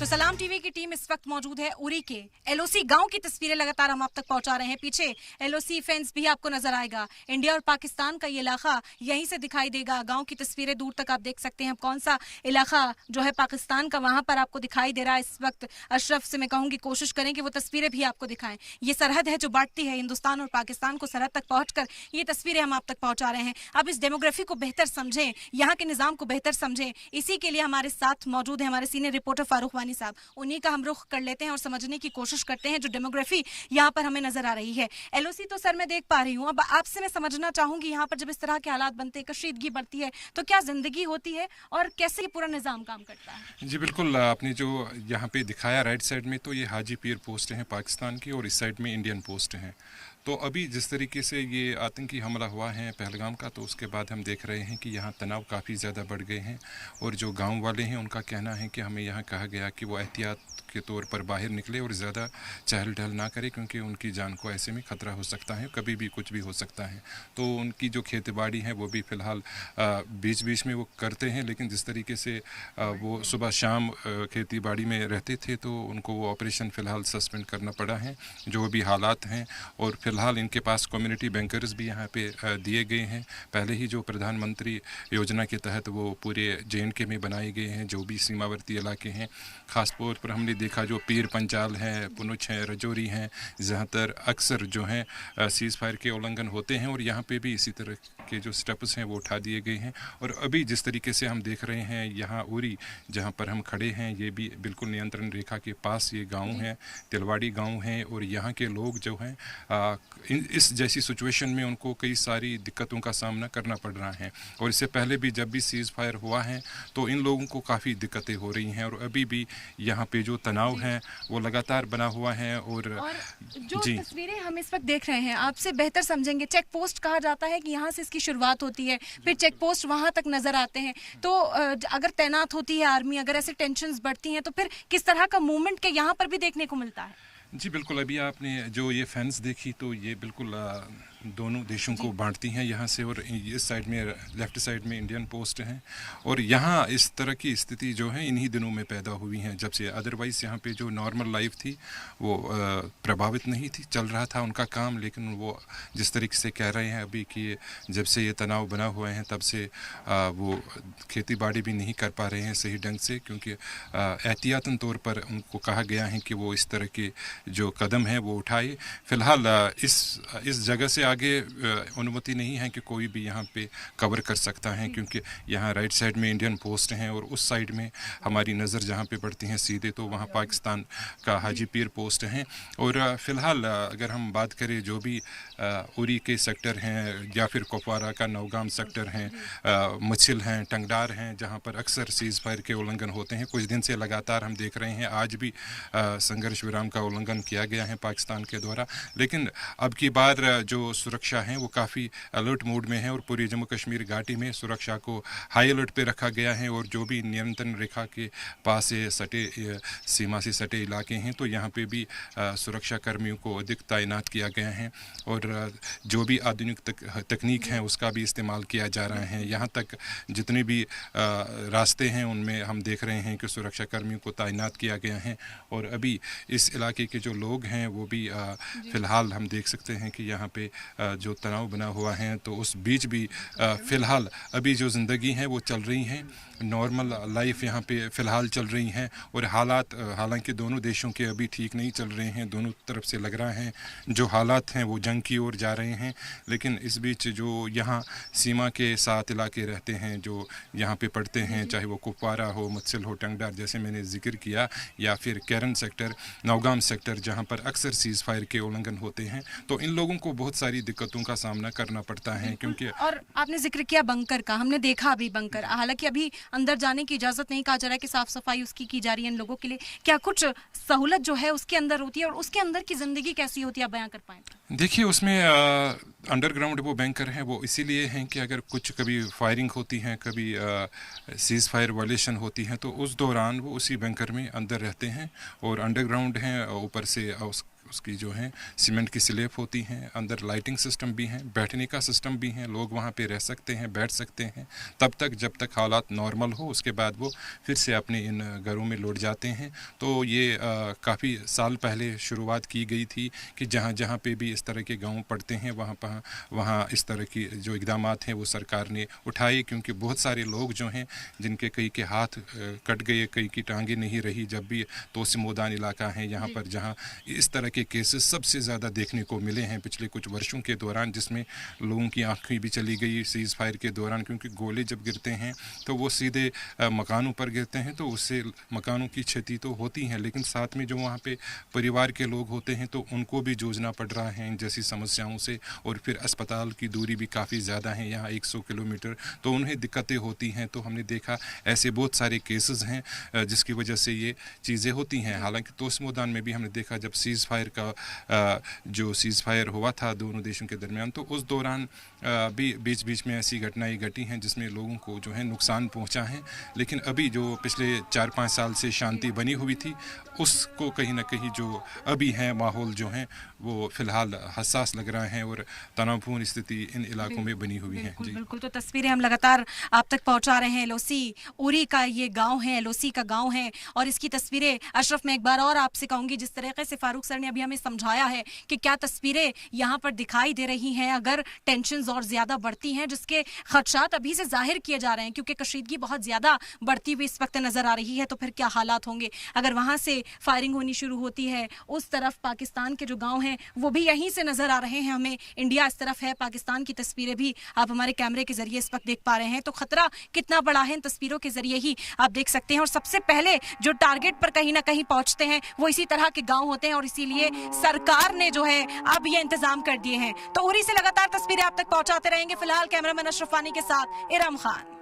तो सलाम टीवी की टीम इस वक्त मौजूद है उरी के एलओसी गांव की तस्वीरें लगातार हम आप तक पहुंचा रहे हैं। पीछे एलओसी फेंस भी आपको नजर आएगा। इंडिया और पाकिस्तान का ये इलाका यहीं से दिखाई देगा। गांव की तस्वीरें दूर तक आप देख सकते हैं। कौन सा इलाका जो है पाकिस्तान का वहां पर आपको दिखाई दे रहा है इस वक्त। अशरफ से मैं कहूंगी कोशिश करें कि वो तस्वीरें भी आपको दिखाएं। ये सरहद है जो बांटती है हिंदुस्तान और पाकिस्तान को। सरहद तक पहुंचकर ये तस्वीरें हम आप तक पहुंचा रहे हैं। अब इस डेमोग्राफी को बेहतर समझें, यहाँ के निजाम को बेहतर समझें, इसी के लिए हमारे साथ मौजूद है हमारे सीनियर रिपोर्टर फारूक वानी साहब। उन्हीं का हम रुख कर लेते हैं और समझने की कोशिश करते हैं जो डेमोग्राफी यहाँ पर हमें नजर आ रही है। एलओसी तो सर मैं देख पा रही हूँ। अब आपसे मैं समझना चाहूंगी यहाँ पर जब इस तरह के हालात बनते हैं, कशीदगी बढ़ती है, तो क्या जिंदगी होती है और कैसे ये पूरा निजाम काम करता है? जी बिल्कुल, आपने जो यहाँ पे दिखाया राइट साइड में, तो ये हाजी पीर पोस्ट हैं पाकिस्तान की और इस साइड में इंडियन पोस्ट हैं। तो अभी जिस तरीके से ये आतंकी हमला हुआ है पहलगाम का, तो उसके बाद हम देख रहे हैं कि यहाँ तनाव काफ़ी ज़्यादा बढ़ गए हैं। और जो गांव वाले हैं उनका कहना है कि हमें यहाँ कहा गया कि वो एहतियात के तौर पर बाहर निकले और ज़्यादा चहल पहल ना करें, क्योंकि उनकी जान को ऐसे में ख़तरा हो सकता है, कभी भी कुछ भी हो सकता है। तो उनकी जो खेती बाड़ी है वो भी फ़िलहाल बीच बीच में वो करते हैं, लेकिन जिस तरीके से वो सुबह शाम खेती बाड़ी में रहते थे, तो उनको वो ऑपरेशन फ़िलहाल सस्पेंड करना पड़ा है जो भी हालात हैं। और फिलहाल इनके पास कम्युनिटी बैंकर्स भी यहाँ पे दिए गए हैं। पहले ही जो प्रधानमंत्री योजना के तहत वो पूरे JNK में बनाए गए हैं, जो भी सीमावर्ती इलाके हैं। ख़ास तौर पर हमने देखा जो पीर पंचाल है, पुनुछ है, रजौरी हैं, जहाँ पर अक्सर जो हैं सीज़ फायर के उल्लंघन होते हैं, और यहाँ पे भी इसी तरह के जो स्टेप्स हैं वो उठा दिए गए हैं। और अभी जिस तरीके से हम देख रहे हैं यहाँ उरी जहाँ पर हम खड़े हैं, ये भी बिल्कुल नियंत्रण रेखा के पास ये गाँव है, तिलवाड़ी गाँव है। और यहाँ के लोग जो हैं इस जैसी सिचुएशन में उनको कई सारी दिक्कतों का सामना करना पड़ रहा है। और इससे पहले भी जब भी सीज़ फायर हुआ है तो इन लोगों को काफ़ी दिक्कतें हो रही हैं, और अभी भी यहाँ पे जो तनाव है वो लगातार बना हुआ है। और जो तस्वीरें हम इस वक्त देख रहे हैं आपसे बेहतर समझेंगे। चेक पोस्ट कहा जाता है कि यहाँ से इसकी शुरुआत होती है, फिर चेक पोस्ट वहाँ तक नजर आते हैं। तो अगर तैनात होती है आर्मी, अगर ऐसे टेंशन्स बढ़ती हैं, तो फिर किस तरह का मूवमेंट के यहाँ पर भी देखने को मिलता है? जी बिल्कुल, अभी आपने जो ये फेंस देखी तो ये बिल्कुल दोनों देशों को बांटती हैं यहाँ से। और इस साइड में लेफ़्ट साइड में इंडियन पोस्ट हैं। और यहाँ इस तरह की स्थिति जो है इन्हीं दिनों में पैदा हुई हैं, जब से अदरवाइज़ यहाँ पे जो नॉर्मल लाइफ थी वो प्रभावित नहीं थी, चल रहा था उनका काम। लेकिन वो जिस तरीके से कह रहे हैं अभी कि जब से ये तनाव बना हुए हैं तब से वो खेती बाड़ी भी नहीं कर पा रहे हैं सही ढंग से, क्योंकि एहतियातन तौर पर उनको कहा गया है कि वो इस तरह के जो कदम है वो उठाए। फ़िलहाल इस जगह से आगे अनुमति नहीं है कि कोई भी यहाँ पे कवर कर सकता है, क्योंकि यहाँ राइट साइड में इंडियन पोस्ट हैं और उस साइड में हमारी नज़र जहाँ पे पड़ती है सीधे तो वहाँ पाकिस्तान का हाजी पीर पोस्ट हैं। और फ़िलहाल अगर हम बात करें जो भी उरी के सेक्टर हैं या फिर कुपवारा का नौगाम सेक्टर हैं, मछिल हैं, टंगडार हैं, जहाँ पर अक्सर सीज़ फायर के उल्लंघन होते हैं। कुछ दिन से लगातार हम देख रहे हैं, आज भी संघर्ष विराम का उल्लंघन किया गया है पाकिस्तान के द्वारा। लेकिन अब की बार जो सुरक्षा है वो काफ़ी अलर्ट मोड में है, और पूरी जम्मू कश्मीर घाटी में सुरक्षा को हाई अलर्ट पे रखा गया है। और जो भी नियंत्रण रेखा के पास से सटे सीमा से सटे इलाके हैं, तो यहाँ पे भी सुरक्षा कर्मियों को अधिक तैनात किया गया है। और जो भी आधुनिक तकनीक है उसका भी इस्तेमाल किया जा रहा है। यहाँ तक जितने भी रास्ते हैं उनमें हम देख रहे हैं कि सुरक्षा कर्मियों को तैनात किया गया है। और अभी इस इलाके के जो लोग हैं वो भी फ़िलहाल हम देख सकते हैं कि यहाँ पे जो तनाव बना हुआ है, तो उस बीच भी फ़िलहाल अभी जो ज़िंदगी है वो चल रही हैं, नॉर्मल लाइफ यहाँ पे फ़िलहाल चल रही हैं। और हालात हालांकि दोनों देशों के अभी ठीक नहीं चल रहे हैं, दोनों तरफ से लग रहा है जो हालात हैं वो जंग की ओर जा रहे हैं। लेकिन इस बीच जो यहाँ सीमा के साथ इलाके रहते हैं जो यहाँ पे पड़ते हैं, चाहे वो कुपवारा हो, मत्सिल हो, टंगडार जैसे मैंने जिक्र किया, या फिर कैरन सेक्टर, नौगाम सेक्टर, जहाँ पर अक्सर सीज़ फायर के उल्लंघन होते हैं, तो इन लोगों को बहुत सारी दिक्कतों का सामना करना पड़ता है। क्योंकि और आपने जिक्र किया बंकर का, हमने देखा अभी बंकर, हालांकि अभी अंदर जाने की इजाजत नहीं, कहा जा रहा है कि साफ सफाई उसकी की जा रही है इन लोगों के लिए। क्या कुछ सहूलत जो है उसके अंदर होती है, और उसके अंदर की जिंदगी कैसी होती है, आप बयां कर पाएं? देखिए, उसमें अंडरग्राउंड वो बैंकर हैं, वो इसीलिए हैं कि अगर कुछ कभी फायरिंग होती है, कभी सीज़ फायर वायलेशन होती है, तो उस दौरान वो उसी बैंकर में अंदर रहते हैं। और अंडरग्राउंड हैं, ऊपर से उसकी जो है सीमेंट की स्लैब होती हैं, अंदर लाइटिंग सिस्टम भी हैं, बैठने का सिस्टम भी है, लोग वहाँ पे रह सकते हैं, बैठ सकते हैं तब तक जब तक हालात नॉर्मल हो। उसके बाद वो फिर से अपने इन घरों में लौट जाते हैं। तो ये काफ़ी साल पहले शुरुआत की गई थी कि जहाँ जहाँ पे भी इस तरह के गाँव पड़ते हैं वहाँ इस तरह की जो इक़दाम हैं वो सरकार ने उठाए, क्योंकि बहुत सारे लोग जो हैं जिनके कई के हाथ कट गए, कई की टांगें नहीं रही। जब भी तोसिमोदान इलाका है यहाँ पर जहाँ इस तरह के केसेस सबसे ज़्यादा देखने को मिले हैं पिछले कुछ वर्षों के दौरान, जिसमें लोगों की आँखें भी चली गई सीज़ फायर के दौरान, क्योंकि गोले जब गिरते हैं तो वो सीधे मकानों पर गिरते हैं, तो उससे मकानों की क्षति तो होती है, लेकिन साथ में जो वहाँ पे परिवार के लोग होते हैं तो उनको भी जूझना पड़ रहा है इन जैसी समस्याओं से। और फिर अस्पताल की दूरी भी काफ़ी ज़्यादा है, यहाँ 100 किलोमीटर, तो उन्हें दिक्कतें होती हैं। तो हमने देखा ऐसे बहुत सारे केसेस हैं जिसकी वजह से ये चीज़ें होती हैं। हालांकि तोसिमोदान में भी हमने देखा जब सीज़ फायर का जो सीज़ फायर हुआ था दोनों देशों के दरमियान, तो उस दौरान भी बीच बीच में ऐसी घटनाएं घटी हैं जिसमें लोगों को जो है नुकसान पहुंचा है। लेकिन अभी जो पिछले 4-5 साल से शांति बनी हुई थी, उसको कहीं ना कहीं जो अभी है माहौल जो है वो फ़िलहाल हसास लग रहा है और तनावपूर्ण स्थिति इन इलाकों में बनी हुई है। जी बिल्कुल, तो तस्वीरें हम लगातार आप तक पहुंचा रहे हैं। एलओसी उरी का ये गांव है, एलओसी का गांव है, और इसकी तस्वीरें अशरफ मैं एक बार और आपसे कहूंगी, जिस तरीके से फारूक सर ने अभी हमें समझाया है कि क्या तस्वीरें यहाँ पर दिखाई दे रही हैं, अगर टेंशन और ज्यादा बढ़ती हैं, जिसके खदशात अभी से जाहिर किए जा रहे हैं, क्योंकि कशीदगी बहुत ज्यादा बढ़ती हुई इस वक्त नजर आ रही है, तो फिर क्या हालात होंगे अगर वहां से फायरिंग होनी शुरू होती है। उस तरफ पाकिस्तान के जो गांव हैं वो भी यहीं से नजर आ रहे हैं हमें, इंडिया इस तरफ है, पाकिस्तान की तस्वीरें भी आप हमारे कैमरे के जरिए इस वक्त देख पा रहे हैं। तो खतरा कितना बड़ा है इन तस्वीरों के जरिए ही आप देख सकते हैं। और सबसे पहले जो टारगेट पर कहीं ना कहीं पहुंचते हैं वो इसी तरह के गांव होते हैं, और इसीलिए सरकार ने जो है अब ये इंतजाम कर दिए हैं। तो उरी से लगातार तस्वीरें आप तक पहुंचाते रहेंगे। फिलहाल कैमरामैन अशरफ वानी के साथ इरम खान।